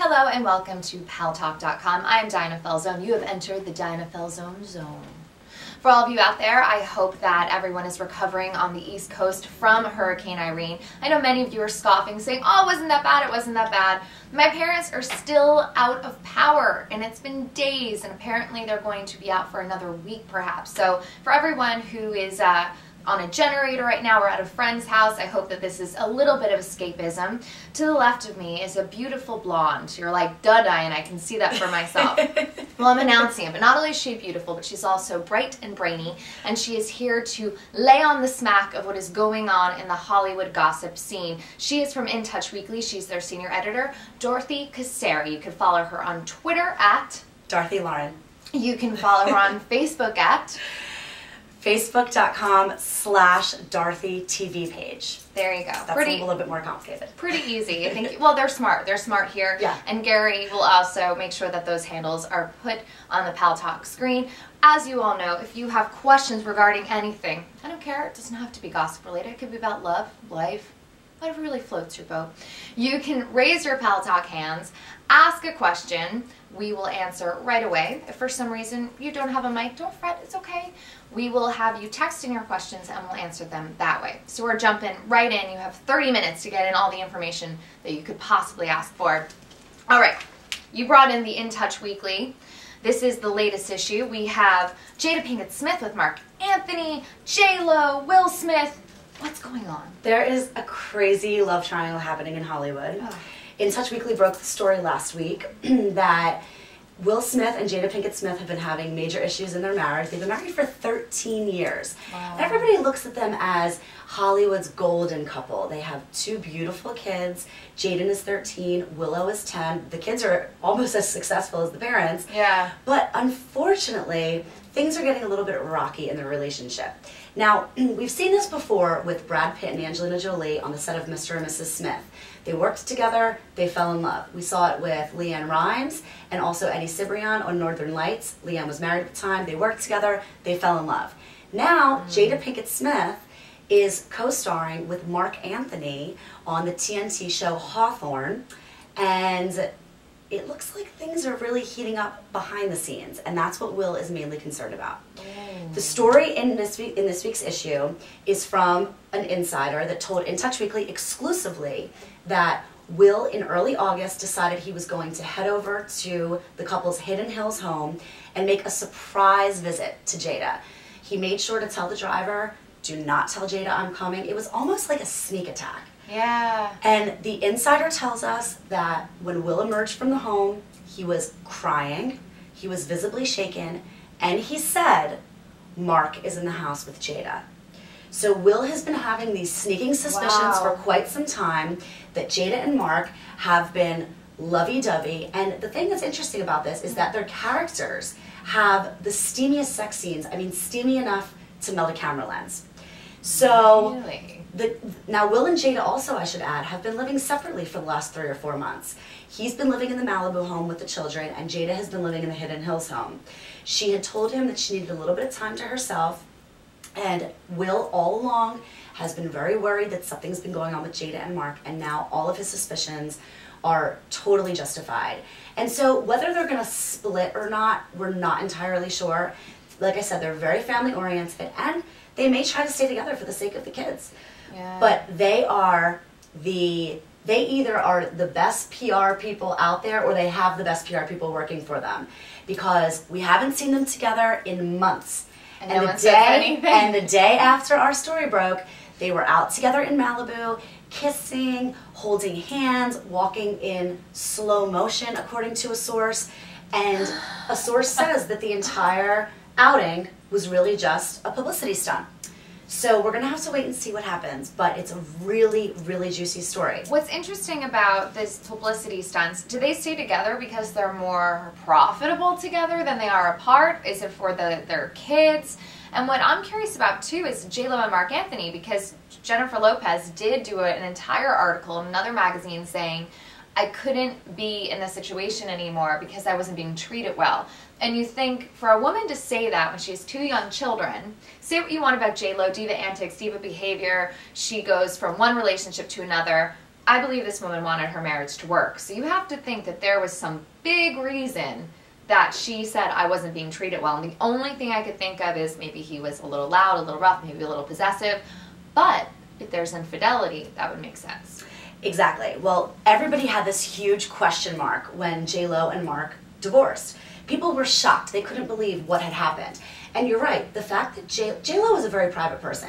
Hello and welcome to Paltalk.com. I am Diana Falzone. You have entered the Diana Falzone zone. For all of you out there, I hope that everyone is recovering on the East Coast from Hurricane Irene. I know many of you are scoffing, saying, oh, it wasn't that bad, it wasn't that bad. My parents are still out of power, and it's been days, and apparently they're going to be out for another week perhaps. So for everyone who is on a generator right now or at a friend's house, I hope that this is a little bit of escapism. To the left of me is a beautiful blonde. You're like, duh, Diane, I can see that for myself. Well, I'm announcing it, but not only is she beautiful, but she's also bright and brainy, and she is here to lay on the smack of what is going on in the Hollywood gossip scene. She is from In Touch Weekly. She's their senior editor, Dorothy Cascerceri. You can follow her on Twitter at Dorothy Lauren. You can follow her on Facebook at Facebook.com/Dorothy TV page. There you go. That's a little bit more complicated. Pretty easy. I think. Well, they're smart. They're smart here. Yeah. And Gary will also make sure that those handles are put on the Paltalk screen. As you all know, if you have questions regarding anything, I don't care. It doesn't have to be gossip related. It could be about love, life, whatever really floats your boat. You can raise your Paltalk hands, ask a question. We will answer right away. If for some reason you don't have a mic, don't fret. It's okay. We will have you text in your questions and we'll answer them that way. So we're jumping right in. You have 30 minutes to get in all the information that you could possibly ask for. All right. You brought in the In Touch Weekly. This is the latest issue. We have Jada Pinkett Smith with Marc Anthony, J-Lo, Will Smith. What's going on? There is a crazy love triangle happening in Hollywood. Oh. In Touch Weekly broke the story last week that Will Smith and Jada Pinkett Smith have been having major issues in their marriage. They've been married for 13 years. Wow. And everybody looks at them as Hollywood's golden couple. They have two beautiful kids. Jaden is 13, Willow is 10. The kids are almost as successful as the parents. Yeah. But unfortunately, things are getting a little bit rocky in their relationship. Now, we've seen this before with Brad Pitt and Angelina Jolie on the set of Mr. and Mrs. Smith. They worked together, they fell in love. We saw it with Leanne Rimes and also Eddie Cibrian on Northern Lights. Leanne was married at the time, they worked together, they fell in love. Now, Jada Pinkett Smith is co-starring with Marc Anthony on the TNT show Hawthorne, and it looks like things are really heating up behind the scenes, and that's what Will is mainly concerned about. The story in this week's issue is from an insider that told In Touch Weekly exclusively that Will, in early August, decided he was going to head over to the couple's Hidden Hills home and make a surprise visit to Jada. He made sure to tell the driver, do not tell Jada I'm coming. It was almost like a sneak attack. Yeah. And the insider tells us that when Will emerged from the home, he was crying, he was visibly shaken, and he said, Marc is in the house with Jada. So Will has been having these sneaking suspicions for quite some time that Jada and Marc have been lovey-dovey. And the thing that's interesting about this is that their characters have the steamiest sex scenes. I mean, steamy enough to melt a camera lens. So Really? Now, Will and Jada also, I should add, have been living separately for the last 3 or 4 months. He's been living in the Malibu home with the children, and Jada has been living in the Hidden Hills home. She had told him that she needed a little bit of time to herself, and Will all along has been very worried that something's been going on with Jada and Marc, and now all of his suspicions are totally justified. And so whether they're going to split or not, we're not entirely sure. Like I said, they're very family-oriented, and they may try to stay together for the sake of the kids. Yeah. But they either are the best PR people out there or they have the best PR people working for them, because we haven't seen them together in months. And no one says anything. And the day after our story broke, they were out together in Malibu, kissing, holding hands, walking in slow motion, according to a source. And a source says that the entire outing was really just a publicity stunt. So we're going to have to wait and see what happens, but it's a really, really juicy story. What's interesting about this publicity stunts, do they stay together because they're more profitable together than they are apart? Is it for their kids? And what I'm curious about too is J-Lo and Marc Anthony, because Jennifer Lopez did do an entire article in another magazine saying, I couldn't be in this situation anymore because I wasn't being treated well. And you think, for a woman to say that when she has 2 young children, say what you want about J-Lo, diva antics, diva behavior, she goes from one relationship to another. I believe this woman wanted her marriage to work. So you have to think that there was some big reason that she said I wasn't being treated well. And the only thing I could think of is maybe he was a little loud, a little rough, maybe a little possessive. But if there's infidelity, that would make sense. Exactly. Well, everybody had this huge question mark when J-Lo and Marc divorced. People were shocked. They couldn't believe what had happened. And you're right, the fact that J-Lo is a very private person,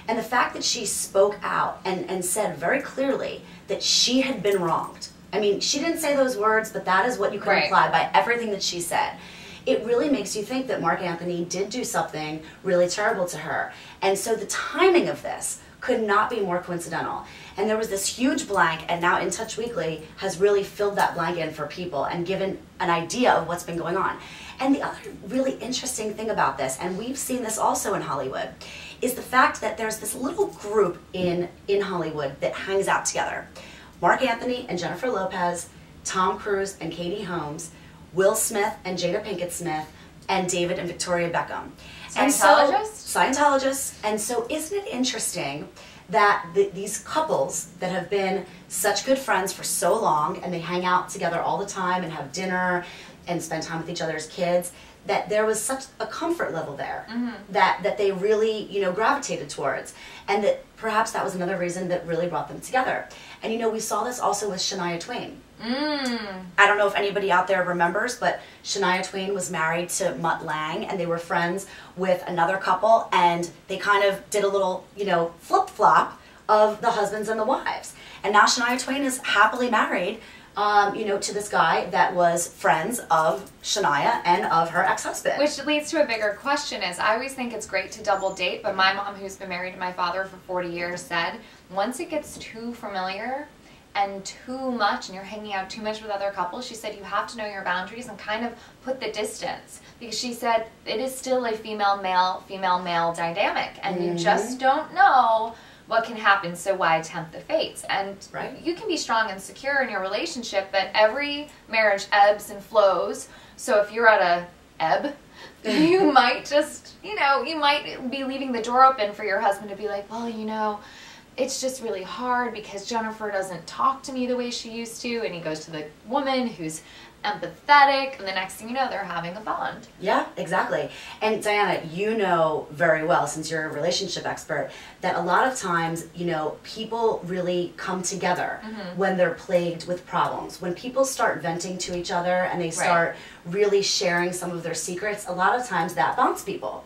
and the fact that she spoke out and said very clearly that she had been wronged. I mean, she didn't say those words, but that is what you can imply by everything that she said. It really makes you think that Marc Anthony did do something really terrible to her. And so the timing of this could not be more coincidental. And there was this huge blank, and now In Touch Weekly has really filled that blank in for people and given an idea of what's been going on. And the other really interesting thing about this, and we've seen this also in Hollywood, is the fact that there's this little group in Hollywood that hangs out together. Marc Anthony and Jennifer Lopez, Tom Cruise and Katie Holmes, Will Smith and Jada Pinkett Smith, and David and Victoria Beckham. Scientologists. And so isn't it interesting that these couples that have been such good friends for so long, and they hang out together all the time and have dinner and spend time with each other's kids, that there was such a comfort level there that they really, you know, gravitated towards, and that perhaps that was another reason that really brought them together. And you know, we saw this also with Shania Twain. I don't know if anybody out there remembers, but Shania Twain was married to Mutt Lange, and they were friends with another couple, and they kind of did a little, you know, flip-flop of the husbands and the wives. And now Shania Twain is happily married, you know, to this guy that was friends of Shania and of her ex-husband. Which leads to a bigger question is, I always think it's great to double date, but my mom, who's been married to my father for 40 years, said, once it gets too familiar and too much, and you're hanging out too much with other couples, she said you have to know your boundaries and kind of put the distance. Because she said it is still a female-male dynamic, and you just don't know what can happen, so why tempt the fates? And you can be strong and secure in your relationship, but every marriage ebbs and flows. So if you're at a ebb, you might just, you know, you might be leaving the door open for your husband to be like, well, you know, it's just really hard because Jennifer doesn't talk to me the way she used to, and he goes to the woman who's empathetic, and the next thing you know, they're having a bond. Yeah, exactly. And Diana, you know very well, since you're a relationship expert, that a lot of times, you know, people really come together when they're plagued with problems. When people start venting to each other and they start really sharing some of their secrets, a lot of times that bonds people.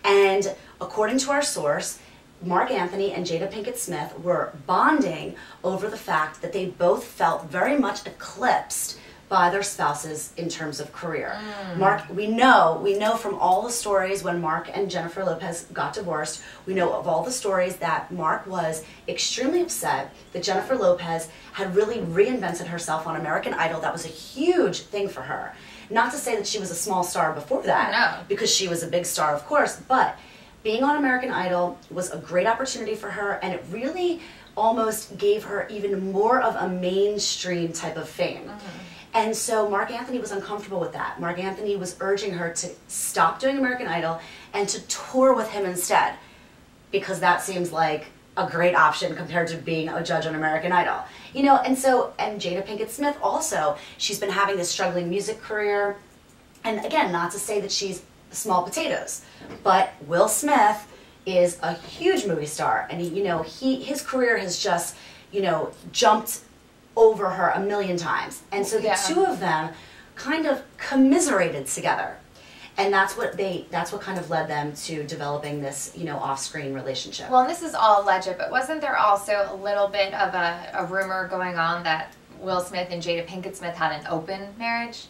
And according to our source, Marc Anthony and Jada Pinkett Smith were bonding over the fact that they both felt very much eclipsed by their spouses in terms of career. Marc, we know from all the stories when Marc and Jennifer Lopez got divorced, we know of all the stories that Marc was extremely upset that Jennifer Lopez had really reinvented herself on American Idol. That was a huge thing for her. Not to say that she was a small star before that, because she was a big star, of course, but being on American Idol was a great opportunity for her, and it really almost gave her even more of a mainstream type of fame. And so Marc Anthony was uncomfortable with that. Marc Anthony was urging her to stop doing American Idol and to tour with him instead, because that seems like a great option compared to being a judge on American Idol. You know, and Jada Pinkett Smith also, she's been having this struggling music career. And again, not to say that she's small potatoes, but Will Smith is a huge movie star, and his career has just, jumped over her a million times. And so the two of them kind of commiserated together. And that's what kind of led them to developing this, off-screen relationship. Well, and this is all alleged, but wasn't there also a little bit of a rumor going on that Will Smith and Jada Pinkett Smith had an open marriage?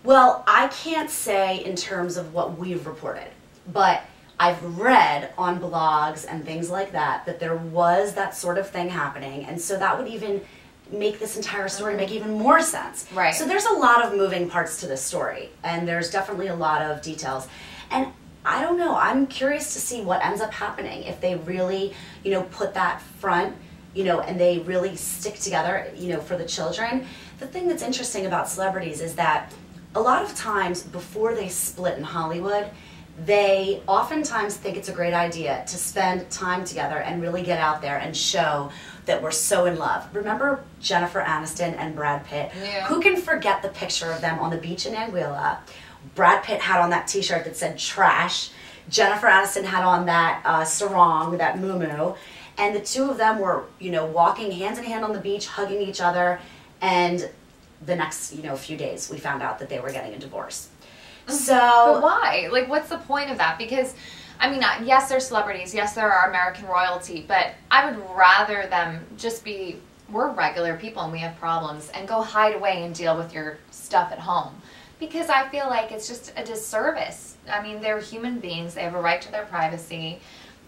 Well, I can't say in terms of what we've reported, but I've read on blogs and things like that that there was that sort of thing happening, and so that would even make this entire story make even more sense. Right. So there's a lot of moving parts to this story, and there's definitely a lot of details. And I don't know, I'm curious to see what ends up happening if they really, put that front, and they really stick together, for the children. The thing that's interesting about celebrities is that a lot of times before they split in Hollywood, they oftentimes think it's a great idea to spend time together and really get out there and show that we're so in love. Remember Jennifer Aniston and Brad Pitt? Yeah. Who can forget the picture of them on the beach in Anguilla? Brad Pitt had on that t-shirt that said trash. Jennifer Aniston had on that sarong, that muumuu. And the two of them were, you know, walking hand in hand on the beach, hugging each other. And the next, you know, few days, we found out that they were getting a divorce. So, but why? Like, what's the point of that? Because, I mean, yes, they're celebrities. Yes, they're our American royalty. But I would rather them just be, we're regular people and we have problems, and go hide away and deal with your stuff at home. Because I feel like it's just a disservice. I mean, they're human beings. They have a right to their privacy.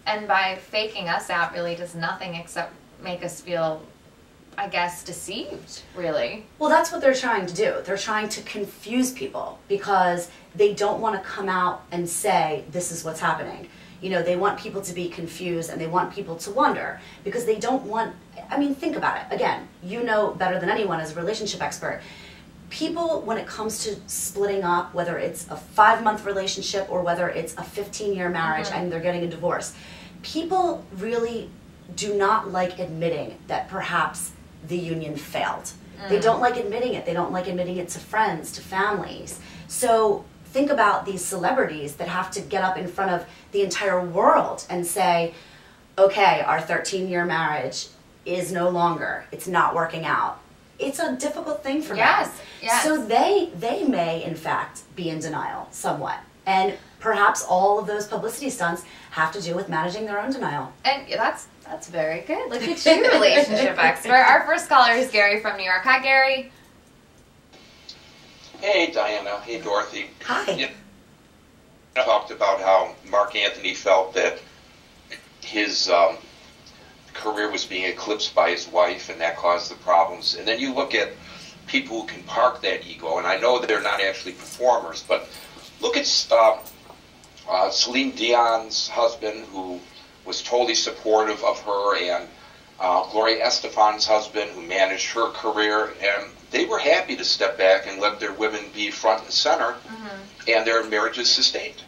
And by faking us out really does nothing except make us feel, I guess, deceived, really. Well, that's what they're trying to do. They're trying to confuse people because they don't want to come out and say, this is what's happening. You know, they want people to be confused and they want people to wonder because they don't want, I mean, think about it. Again, you know better than anyone as a relationship expert. People, when it comes to splitting up, whether it's a 5-month relationship or whether it's a 15-year marriage and they're getting a divorce, people really do not like admitting that perhaps the union failed. They don't like admitting it. They don't like admitting it to friends, to families. So think about these celebrities that have to get up in front of the entire world and say, okay, our 13-year marriage is no longer, it's not working out. It's a difficult thing for them. Yes. So they may, in fact, be in denial somewhat. And perhaps all of those publicity stunts have to do with managing their own denial. And that's very good. Look at you, relationship expert. Our first caller is Gary from New York. Hi, Gary. Hey, Diana. Hey, Dorothy. Hi. You talked about how Marc Anthony felt that his career was being eclipsed by his wife, and that caused the problems. And then you look at people who can park that ego, and I know that they're not actually performers, but look at Celine Dion's husband, who was totally supportive of her, and Gloria Estefan's husband, who managed her career, and they were happy to step back and let their women be front and center, and their marriages sustained.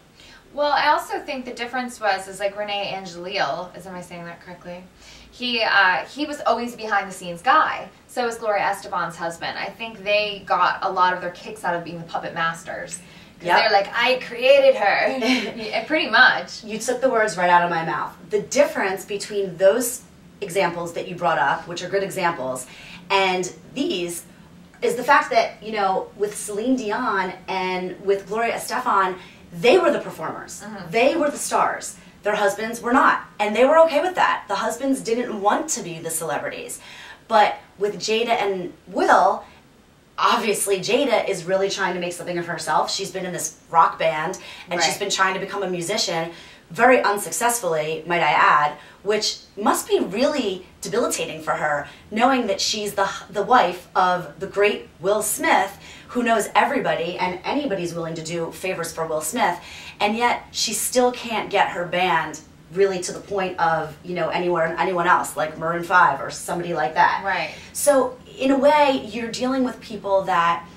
Well, I also think the difference is like Renee Angelil, am I saying that correctly? He was always a behind-the-scenes guy. So was Gloria Estefan's husband. I think they got a lot of their kicks out of being the puppet masters. Yep. They're like, I created her, pretty much. You took the words right out of my mouth. The difference between those examples that you brought up, which are good examples, and these is the fact that, you know, with Celine Dion and with Gloria Estefan, they were the performers. They were the stars. Their husbands were not. And they were okay with that. The husbands didn't want to be the celebrities. But with Jada and Will, obviously Jada is really trying to make something of herself. She's been in this rock band, and she's been trying to become a musician, very unsuccessfully, might I add, which must be really debilitating for her, knowing that she's the wife of the great Will Smith, who knows everybody, and anybody's willing to do favors for Will Smith, and yet she still can't get her band really to the point of, you know, anyone else, like Maroon 5 or somebody like that. Right. So in a way, you're dealing with people that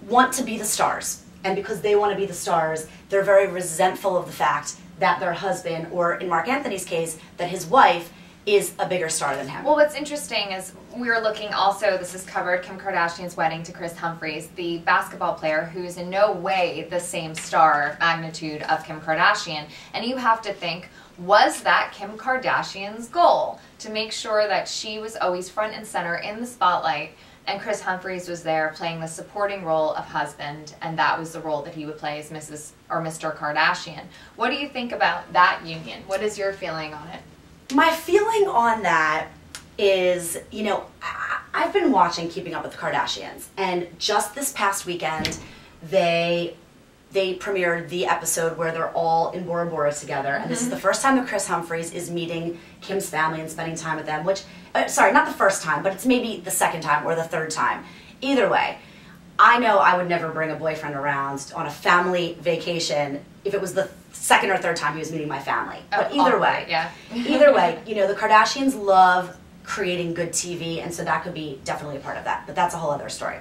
want to be the stars, and because they want to be the stars, they're very resentful of the fact that their husband, or in Marc Anthony's case, that his wife is a bigger star than him. Well, what's interesting is we were looking also, this is covered, Kim Kardashian's wedding to Kris Humphries, the basketball player who's in no way the same star magnitude of Kim Kardashian. And you have to think, was that Kim Kardashian's goal? To make sure that she was always front and center in the spotlight, and Kris Humphries was there playing the supporting role of husband, and that was the role that he would play as Mrs. or Mr. Kardashian. What do you think about that union? What is your feeling on it? My feeling on that is, you know, I've been watching Keeping Up with the Kardashians, and just this past weekend, they premiered the episode where they're all in Bora Bora together, and this is the first time that Kris Humphries is meeting Kim's family and spending time with them, which, sorry, not the first time, but it's maybe the second time or the third time. Either way, I know I would never bring a boyfriend around on a family vacation if it was the second or third time he was meeting my family. But either way, either way, you know, the Kardashians love creating good TV, and so that could be definitely a part of that, but that's a whole other story.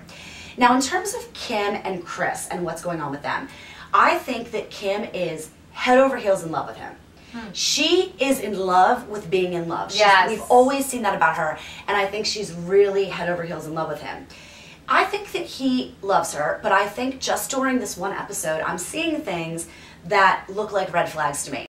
Now, in terms of Kim and Kris and what's going on with them, I think that Kim is head over heels in love with him. She is in love with being in love. Yes. We've always seen that about her, and I think she's really head over heels in love with him. I think that he loves her, but I think just during this one episode, I'm seeing things that look like red flags to me.